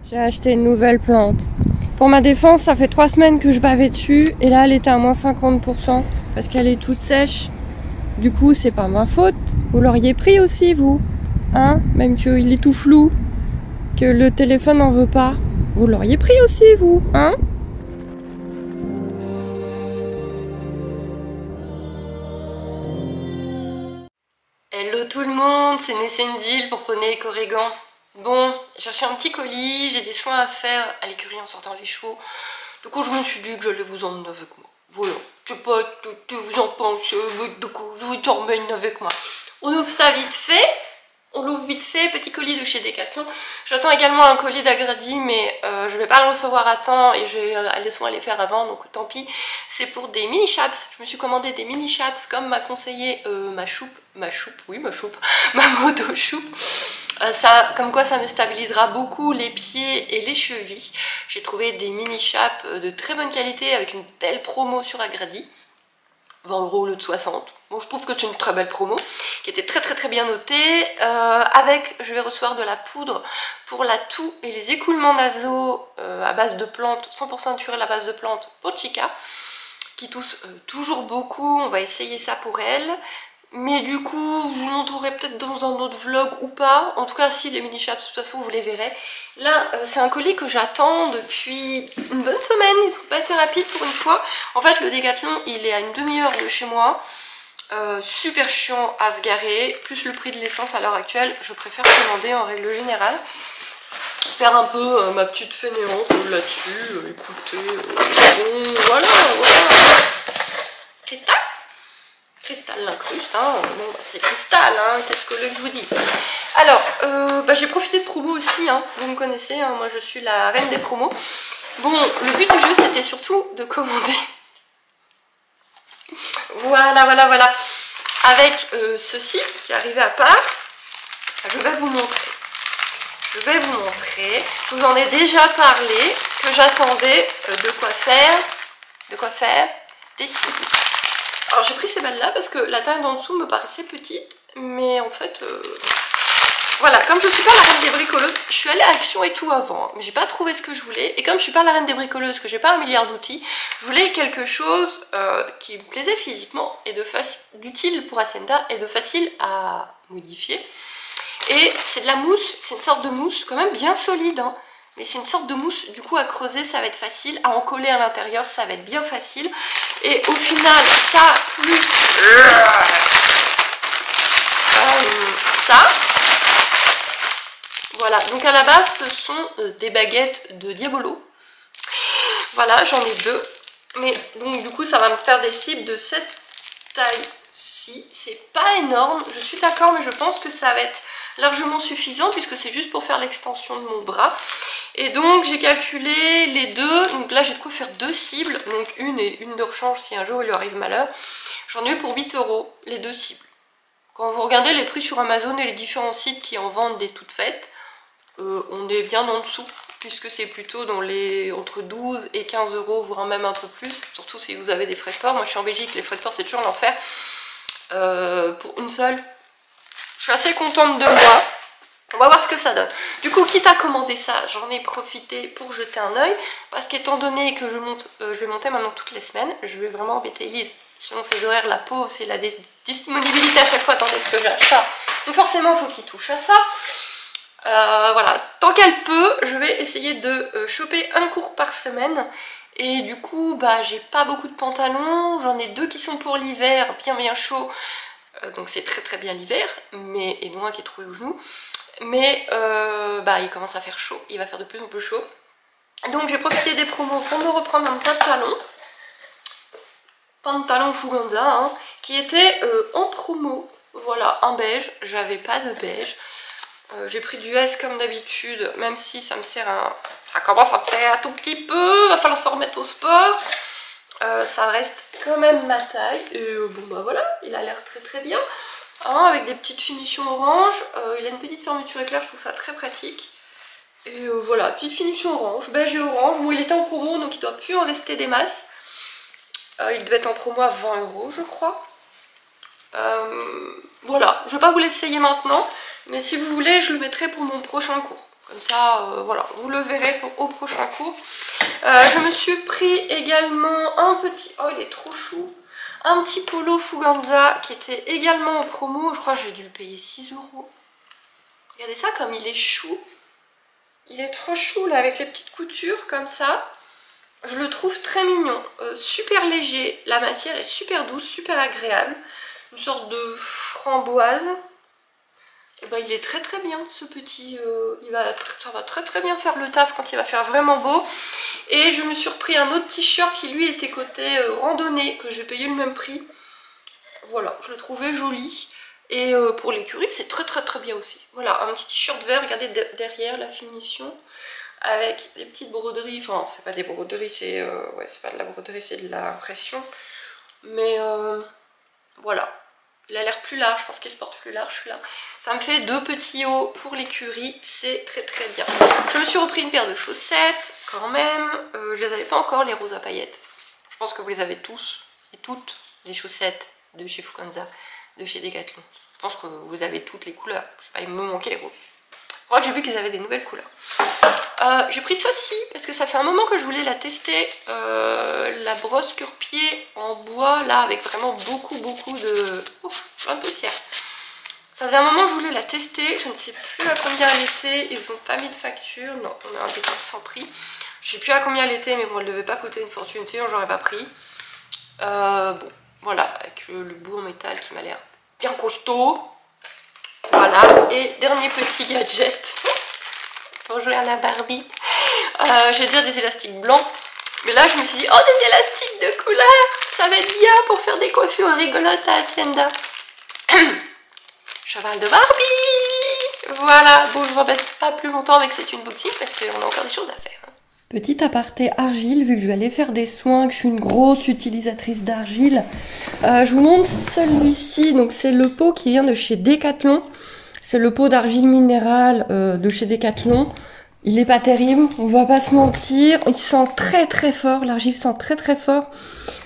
J'ai acheté une nouvelle plante. Pour ma défense, ça fait 3 semaines que je bavais dessus et là elle était à moins 50% parce qu'elle est toute sèche. Du coup, c'est pas ma faute. Vous l'auriez pris aussi, vous, hein? Même qu'il est tout flou, que le téléphone n'en veut pas. Vous l'auriez pris aussi, vous, hein? Hello tout le monde, c'est Nessendil pour Poney et Corrigan. Bon, j'ai reçu un petit colis, j'ai des soins à faire à l'écurie en sortant les chevaux. Du coup, je me suis dit que j'allais vous emmener avec moi. Voilà, je sais pas ce que vous en pensez, mais du coup, je vous emmène avec moi. On ouvre ça vite fait. On l'ouvre vite fait, petit colis de chez Decathlon. J'attends également un colis d'Agradi, mais je vais pas le recevoir à temps et j'ai les soins à les faire avant, donc tant pis. C'est pour des mini chaps. Je me suis commandé des mini chaps comme m'a conseillé ma moto choupe. Comme quoi ça me stabilisera beaucoup les pieds et les chevilles. J'ai trouvé des mini chaps de très bonne qualité avec une belle promo sur Agradi. 20 € au lieu de 60. Bon, je trouve que c'est une très belle promo qui était très bien notée. Je vais recevoir de la poudre pour la toux et les écoulements nasaux à base de plantes, 100% naturel à base de plantes Pochica, qui tousse toujours beaucoup. On va essayer ça pour elle. Mais du coup, vous montrerez peut-être dans un autre vlog ou pas. En tout cas, si les mini chaps, de toute façon, vous les verrez. Là, c'est un colis que j'attends depuis une bonne semaine. Ils n'ont pas été rapides pour une fois. En fait, le Decathlon, il est à une demi-heure de chez moi. Super chiant à se garer. Plus le prix de l'essence à l'heure actuelle, je préfère commander en règle générale. Faire un peu ma petite fainéante là-dessus. Écoutez, bon, voilà. Cristal l'incruste, hein. Bon, bah, c'est cristal, hein. Qu'est-ce que je vous dis. Alors, j'ai profité de promos aussi, hein. Vous me connaissez, hein. Moi je suis la reine des promos. Bon, le but du jeu c'était surtout de commander. Voilà. Avec ceci qui est arrivé à part, je vais vous montrer. Je vous en ai déjà parlé, que j'attendais de quoi faire des cibles. Alors j'ai pris ces balles là parce que la taille d'en dessous me paraissait petite, mais en fait voilà, comme je suis pas la reine des bricoleuses, je suis allée à Action et tout avant, mais j'ai pas trouvé ce que je voulais, et comme je suis pas la reine des bricoleuses, que j'ai pas un milliard d'outils, je voulais quelque chose qui me plaisait physiquement et d'utile pour Hacienda et de facile à modifier. Et c'est de la mousse, c'est une sorte de mousse quand même bien solide, hein. Mais c'est une sorte de mousse, du coup à creuser ça va être facile, à en coller à l'intérieur ça va être bien facile. Et au final ça plus ça, voilà, donc à la base ce sont des baguettes de Diabolo. Voilà, j'en ai deux. Mais donc du coup ça va me faire des cibles de cette taille-ci. C'est pas énorme, je suis d'accord, mais je pense que ça va être largement suffisant puisque c'est juste pour faire l'extension de mon bras. Et donc j'ai calculé les deux, donc là j'ai de quoi faire deux cibles, donc une et une de rechange si un jour il lui arrive malheur. J'en ai eu pour 8 € les deux cibles. Quand vous regardez les prix sur Amazon et les différents sites qui en vendent des toutes faites, on est bien en dessous, puisque c'est plutôt dans les entre 12 et 15 €, voire même un peu plus, surtout si vous avez des frais de port. Moi je suis en Belgique, les frais de port c'est toujours l'enfer. Pour une seule, je suis assez contente de moi. On va voir ce que ça donne. Du coup, quitte à commander ça, j'en ai profité pour jeter un oeil. Parce qu'étant donné que je vais monter maintenant toutes les semaines, je vais vraiment embêter Elise. Selon ses horaires, la pauvre, c'est la disponibilité à chaque fois, tandis que j'ai un chat. Donc forcément, il faut qu'il touche à ça. Voilà, tant qu'elle peut, je vais essayer de choper un cours par semaine. Et du coup, j'ai pas beaucoup de pantalons. J'en ai deux qui sont pour l'hiver, bien chaud. Donc c'est très bien l'hiver, et moi qui est trouvé au genou. Mais il commence à faire chaud, il va faire de plus en plus chaud. Donc j'ai profité des promos pour me reprendre un pantalon Fuganza, hein, qui était en promo. Voilà, un beige, j'avais pas de beige. J'ai pris du S comme d'habitude, même si ça me sert ça commence à me serrer un tout petit peu, va falloir se remettre au sport. Ça reste quand même ma taille, et voilà, il a l'air très bien. Hein, avec des petites finitions orange, il a une petite fermeture éclair, je trouve ça très pratique. Et voilà, petite finition orange, beige et orange. Bon, il était en promo donc il doit plus en rester des masses. Il devait être en promo à 20 € je crois. Voilà, je vais pas vous l'essayer maintenant, mais si vous voulez je le mettrai pour mon prochain cours. Comme ça, voilà, vous le verrez au prochain cours. Je me suis pris également un petit... Oh, il est trop chou. Un petit polo Fuganza qui était également en promo. Je crois que j'ai dû le payer 6 €. Regardez ça comme il est chou. Il est trop chou là avec les petites coutures comme ça. Je le trouve très mignon. Super léger. La matière est super douce, super agréable. Une sorte de framboise. Et ben, il est très très bien ce petit. Ça va très très bien faire le taf quand il va faire vraiment beau. Et je me suis repris un autre t-shirt qui lui était côté randonnée, que j'ai payé le même prix. Voilà, je le trouvais joli. Et pour l'écurie, c'est très très très bien aussi. Voilà, un petit t-shirt vert, regardez derrière la finition. Avec des petites broderies, enfin c'est pas des broderies, c'est ouais, c'est pas de la broderie, c'est de la pression. Mais voilà, il a l'air plus large, je pense qu'il se porte plus large celui-là. Ça me fait 2 petits hauts pour l'écurie, c'est très très bien. Je me suis repris une paire de chaussettes quand même, je les avais pas encore les roses à paillettes. Je pense que vous les avez tous et toutes, les chaussettes de chez Fuganza, de chez Decathlon. Je pense que vous avez toutes les couleurs, je sais pas, il me manquait les roses. Je crois que j'ai vu qu'ils avaient des nouvelles couleurs. J'ai pris ceci parce que ça fait un moment que je voulais la tester, la brosse cure-pied en bois là avec vraiment beaucoup de... Ouf, un peu poussière. Ça faisait un moment que je voulais la tester, je ne sais plus à combien elle était, ils n'ont pas mis de facture, non, on a un décompte sans prix. Je sais plus à combien elle était mais bon elle ne devait pas coûter une fortune, sinon j'aurais pas pris. Bon, voilà, avec le bout en métal qui m'a l'air bien costaud. Voilà, et dernier petit gadget. Pour jouer à la Barbie. J'ai déjà des élastiques blancs. Mais là, je me suis dit, oh, des élastiques de couleur. Ça va être bien pour faire des coiffures rigolotes à Hacienda. Cheval de Barbie. Voilà. Bon, je vous embête pas plus longtemps avec cette unboxing parce qu'on a encore des choses à faire. Petit aparté argile, vu que je vais aller faire des soins, que je suis une grosse utilisatrice d'argile. Je vous montre celui-ci. Donc, c'est le pot qui vient de chez Decathlon. C'est le pot d'argile minérale de chez Decathlon. Il est pas terrible, on va pas se mentir. Il sent très très fort, l'argile sent très très fort.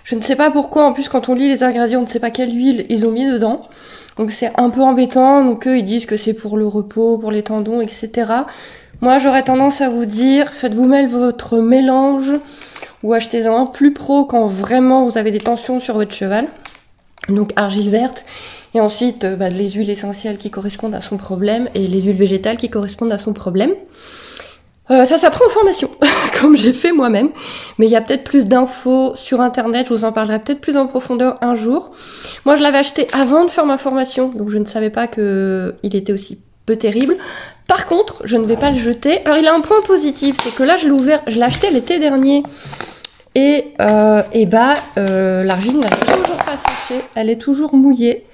Je ne sais pas pourquoi, en plus quand on lit les ingrédients, on ne sait pas quelle huile ils ont mis dedans. Donc c'est un peu embêtant, donc eux ils disent que c'est pour le repos, pour les tendons, etc. Moi j'aurais tendance à vous dire, faites vous-même votre mélange ou achetez-en un plus pro quand vraiment vous avez des tensions sur votre cheval. Donc argile verte. Et ensuite, les huiles essentielles qui correspondent à son problème et les huiles végétales qui correspondent à son problème. Ça s'apprend en formation, comme j'ai fait moi-même. Mais il y a peut-être plus d'infos sur Internet, je vous en parlerai peut-être plus en profondeur un jour. Moi, je l'avais acheté avant de faire ma formation, donc je ne savais pas qu'il était aussi peu terrible. Par contre, je ne vais pas le jeter. Alors, il a un point positif, c'est que là, je l'ai acheté l'été dernier. Et l'argile n'a toujours pas séché, elle est toujours mouillée.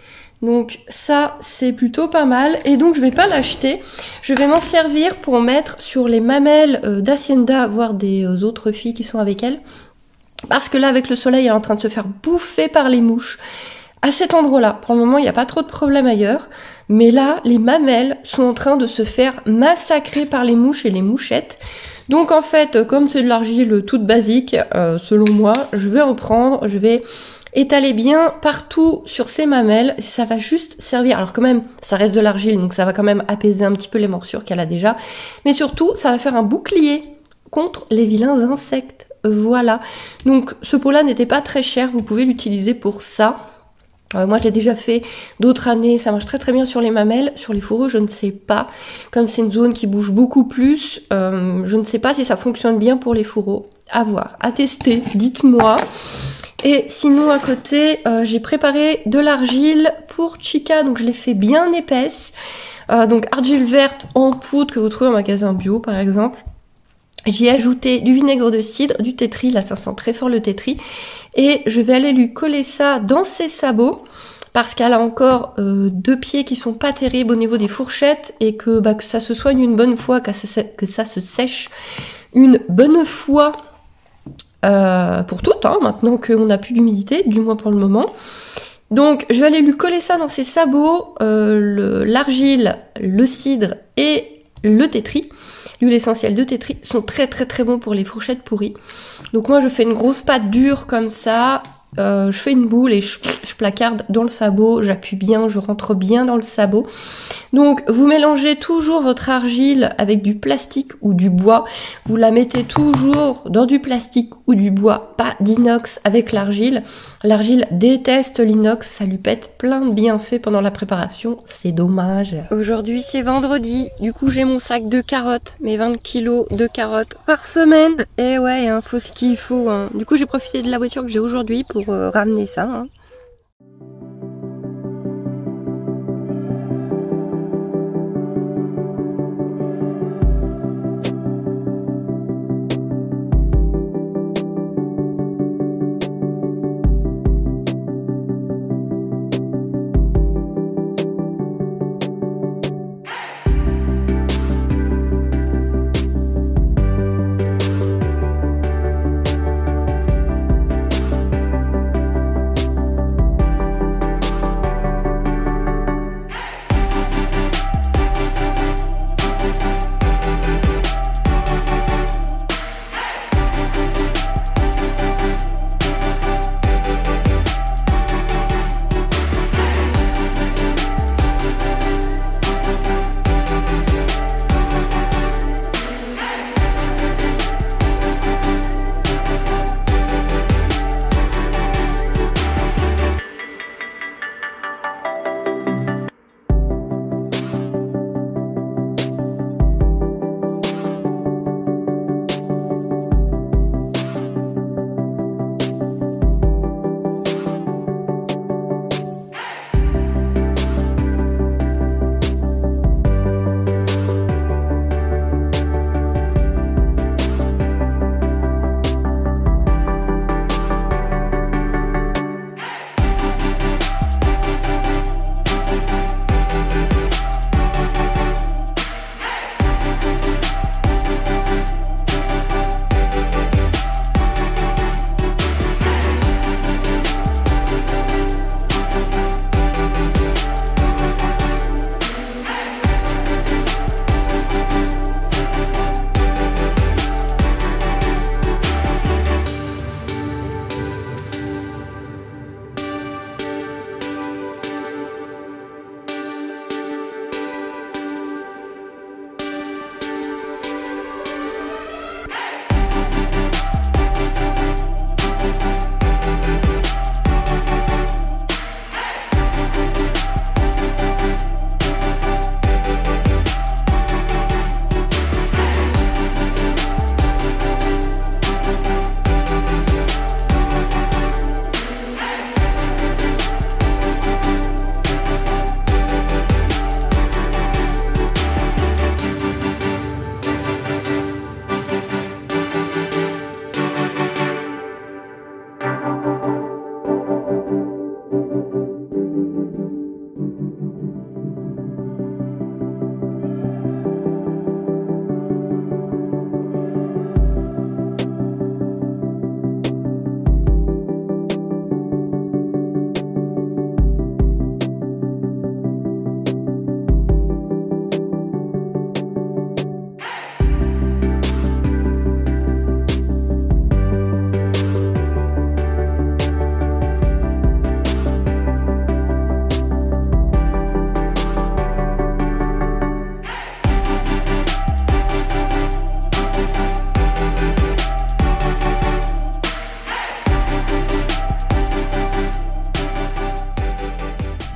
Donc ça, c'est plutôt pas mal. Et donc, je vais pas l'acheter. Je vais m'en servir pour mettre sur les mamelles d'Hacienda, voire des autres filles qui sont avec elle. Parce que là, avec le soleil, elle est en train de se faire bouffer par les mouches. À cet endroit-là, pour le moment, il n'y a pas trop de problème ailleurs. Mais là, les mamelles sont en train de se faire massacrer par les mouches et les mouchettes. Donc en fait, comme c'est de l'argile toute basique, selon moi, je vais en prendre, je vais étaler bien partout sur ces mamelles, ça va juste servir, alors quand même ça reste de l'argile donc ça va quand même apaiser un petit peu les morsures qu'elle a déjà, mais surtout ça va faire un bouclier contre les vilains insectes, voilà. Donc ce pot là n'était pas très cher, vous pouvez l'utiliser pour ça. Moi je l'ai déjà fait d'autres années, ça marche très très bien sur les mamelles, sur les fourreux je ne sais pas, comme c'est une zone qui bouge beaucoup plus, je ne sais pas si ça fonctionne bien pour les fourreaux, à voir, à tester, dites-moi. Et sinon à côté, j'ai préparé de l'argile pour Chica, donc je l'ai fait bien épaisse. Donc argile verte en poudre que vous trouvez en magasin bio par exemple. J'y ai ajouté du vinaigre de cidre, du tétri, là ça sent très fort le tétri. Et je vais aller lui coller ça dans ses sabots, parce qu'elle a encore 2 pieds qui sont pas terribles au niveau des fourchettes, et que ça se soigne une bonne fois, que ça se sèche une bonne fois. Pour toutes, hein, maintenant qu'on n'a plus d'humidité, du moins pour le moment. Donc je vais aller lui coller ça dans ses sabots, l'argile, le cidre et le tétri. L'huile essentielle de tétri sont très très très bons pour les fourchettes pourries. Donc moi je fais une grosse pâte dure comme ça, je fais une boule et je placarde dans le sabot, j'appuie bien, je rentre bien dans le sabot. Donc vous mélangez toujours votre argile avec du plastique ou du bois, vous la mettez toujours dans du plastique ou du bois, pas d'inox avec l'argile. L'argile déteste l'inox, ça lui pète plein de bienfaits pendant la préparation, c'est dommage. Aujourd'hui c'est vendredi, du coup j'ai mon sac de carottes, mes 20 kilos de carottes par semaine. Et ouais, hein, faut ce qu'il faut. Hein. Du coup j'ai profité de la voiture que j'ai aujourd'hui pour ramener ça. Hein.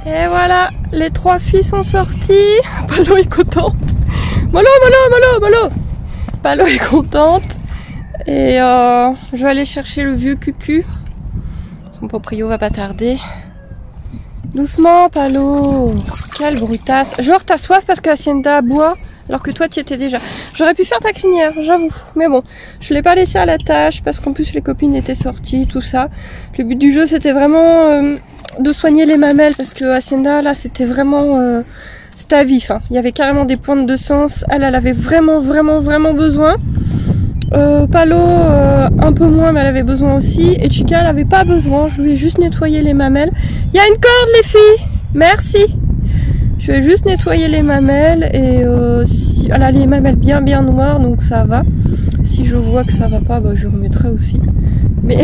Et voilà, les 3 filles sont sorties. Palo est contente. Malo. Palo est contente. Et je vais aller chercher le vieux cucu. Son proprio va pas tarder. Doucement, Palo. Quelle brutasse. Genre, t'as soif parce que Hacienda boit alors que toi, t'y étais déjà. J'aurais pu faire ta crinière, j'avoue. Mais bon, je l'ai pas laissé à la tâche parce qu'en plus, les copines étaient sorties, tout ça. Le but du jeu, c'était vraiment de soigner les mamelles parce que Hacienda, là, c'était vraiment... c'était à vif. Hein. Il y avait carrément des pointes de sens. Elle avait vraiment besoin. Palo, un peu moins, mais elle avait besoin aussi. Et Chica, elle avait pas besoin. Je lui ai juste nettoyé les mamelles. Il y a une corde, les filles. Merci. Je vais juste nettoyer les mamelles. Et si elle a les mamelles bien noires, donc ça va. Si je vois que ça va pas, bah, je remettrai aussi. Mais...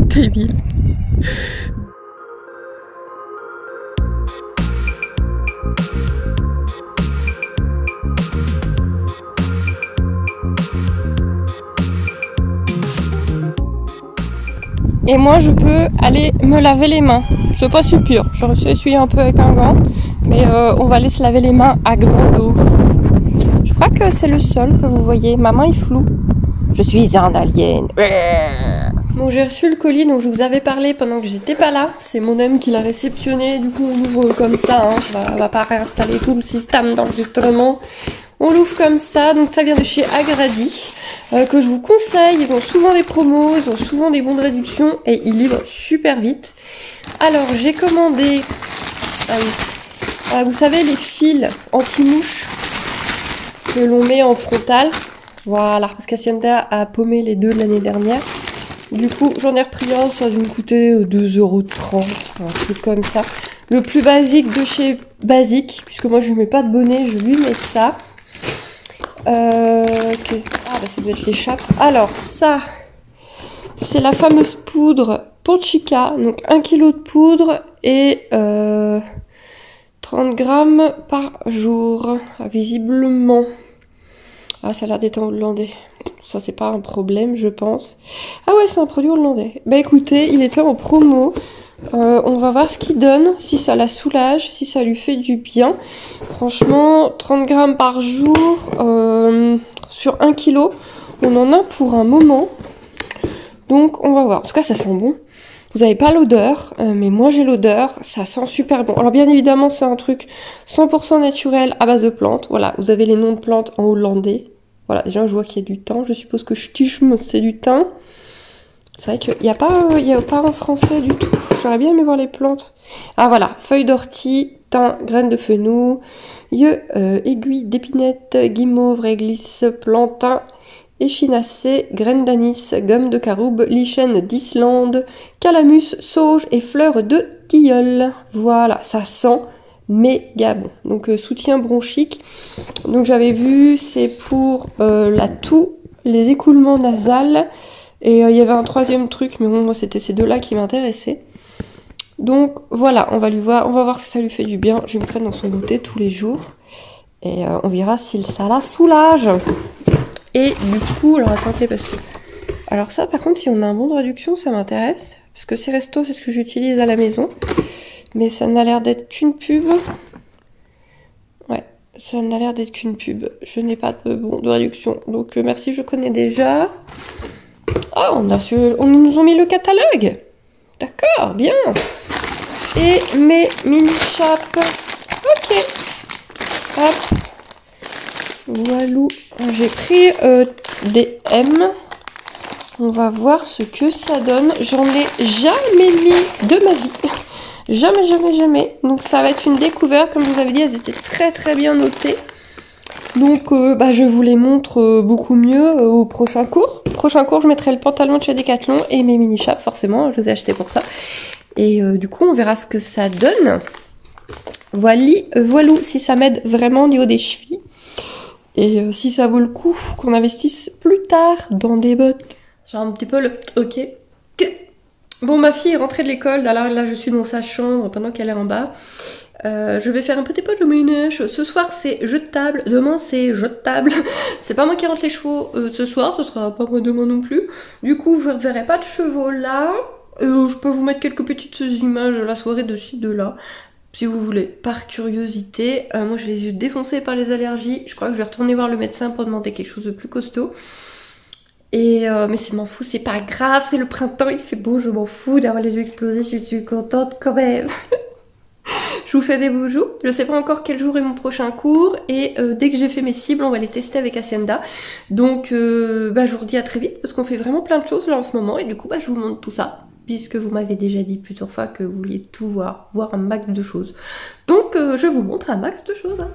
débile. Et moi je peux aller me laver les mains. Je suis pas sûre. J'aurais su essuyer un peu avec un gant. Mais on va aller se laver les mains à grande eau. Je crois que c'est le sol que vous voyez. Ma main est floue. Je suis un alien. Bon, j'ai reçu le colis dont je vous avais parlé pendant que j'étais pas là. C'est mon homme qui l'a réceptionné. Du coup on ouvre comme ça. Hein. On va pas réinstaller tout le système d'enregistrement. On l'ouvre comme ça. Donc ça vient de chez Agradi. Que je vous conseille, ils ont souvent des promos, ils ont souvent des bons de réduction et ils livrent super vite. Alors j'ai commandé, vous savez les fils anti-mouches que l'on met en frontal, voilà, parce qu'Hacienda a paumé les deux de l'année dernière. Du coup j'en ai repris un, ça a dû me coûter 2,30 €, un truc comme ça. Le plus basique de chez Basique, puisque moi je lui mets pas de bonnet, je lui mets ça. Ça doit être l'échappe. Alors ça, c'est la fameuse poudre Ponchica, donc 1 kg de poudre et 30 grammes par jour, visiblement. Ah, ça a l'air d'être en hollandais. Ça, c'est pas un problème, je pense. Ah ouais, c'est un produit hollandais. Bah écoutez, il était en promo. On va voir ce qu'il donne, si ça la soulage, si ça lui fait du bien. Franchement, 30 grammes par jour sur 1 kg, on en a pour un moment. Donc on va voir. En tout cas, ça sent bon. Vous n'avez pas l'odeur, mais moi j'ai l'odeur. Ça sent super bon. Alors bien évidemment, c'est un truc 100% naturel à base de plantes. Voilà, vous avez les noms de plantes en hollandais. Voilà, déjà je vois qu'il y a du thym. Je suppose que Stijm, c'est du thym. C'est vrai qu'il n'y a pas en français du tout. J'aurais bien aimé voir les plantes. Ah voilà, feuilles d'ortie, thym, graines de fenouil, aiguilles d'épinette, guimauve, réglisse, plantain, échinacée, graines d'anis, gomme de caroube, lichen d'Islande, calamus, sauge et fleurs de tilleul. Voilà, ça sent méga bon. Donc soutien bronchique. Donc j'avais vu, c'est pour la toux, les écoulements nasales. Et il y avait un troisième truc, mais bon, moi c'était ces deux-là qui m'intéressaient. Donc voilà, on va voir si ça lui fait du bien. Je vais me prendre dans son goûter tous les jours. Et on verra si ça la soulage. Et du coup, alors attendez, parce que... Alors ça par contre, si on a un bon de réduction, ça m'intéresse. Parce que ces restos, c'est ce que j'utilise à la maison. Mais ça n'a l'air d'être qu'une pub. Ouais, ça n'a l'air d'être qu'une pub. Je n'ai pas de bon de réduction. Donc merci, je connais déjà. Ah, on nous ont mis le catalogue. D'accord, bien. Et mes mini chapes. Ok. Hop. Voilà. J'ai pris des M. On va voir ce que ça donne. J'en ai jamais mis de ma vie. Jamais. Donc ça va être une découverte. Comme je vous avais dit, elles étaient très bien notées. Donc je vous les montre beaucoup mieux au prochain cours. Prochain cours, je mettrai le pantalon de chez Decathlon et mes mini chapes, forcément, je les ai achetés pour ça. Et du coup, on verra ce que ça donne. Voilà, si ça m'aide vraiment au niveau des chevilles. Et si ça vaut le coup qu'on investisse plus tard dans des bottes. J'ai un petit peu le... Ok. Bon, ma fille est rentrée de l'école, alors là je suis dans sa chambre pendant qu'elle est en bas. Je vais faire un petit peu de ménage. Ce soir c'est jeu de table, demain c'est jeu de table. C'est pas moi qui rentre les chevaux ce soir, ce sera pas moi demain non plus. Du coup vous ne verrez pas de chevaux là. Je peux vous mettre quelques petites images de la soirée de ci, de là, si vous voulez, par curiosité. Moi j'ai les yeux défoncés par les allergies. Je crois que je vais retourner voir le médecin pour demander quelque chose de plus costaud. Et mais c'est m'en fous, c'est pas grave, c'est le printemps, il fait beau, je m'en fous d'avoir les yeux explosés, je suis contente quand même. Je vous fais des beaux jours. Je sais pas encore quel jour est mon prochain cours. Et dès que j'ai fait mes cibles, on va les tester avec Hacienda. Donc je vous redis à très vite parce qu'on fait vraiment plein de choses là en ce moment. Et du coup je vous montre tout ça. Puisque vous m'avez déjà dit plusieurs fois que vous vouliez tout voir un max de choses. Donc je vous montre un max de choses. Hein.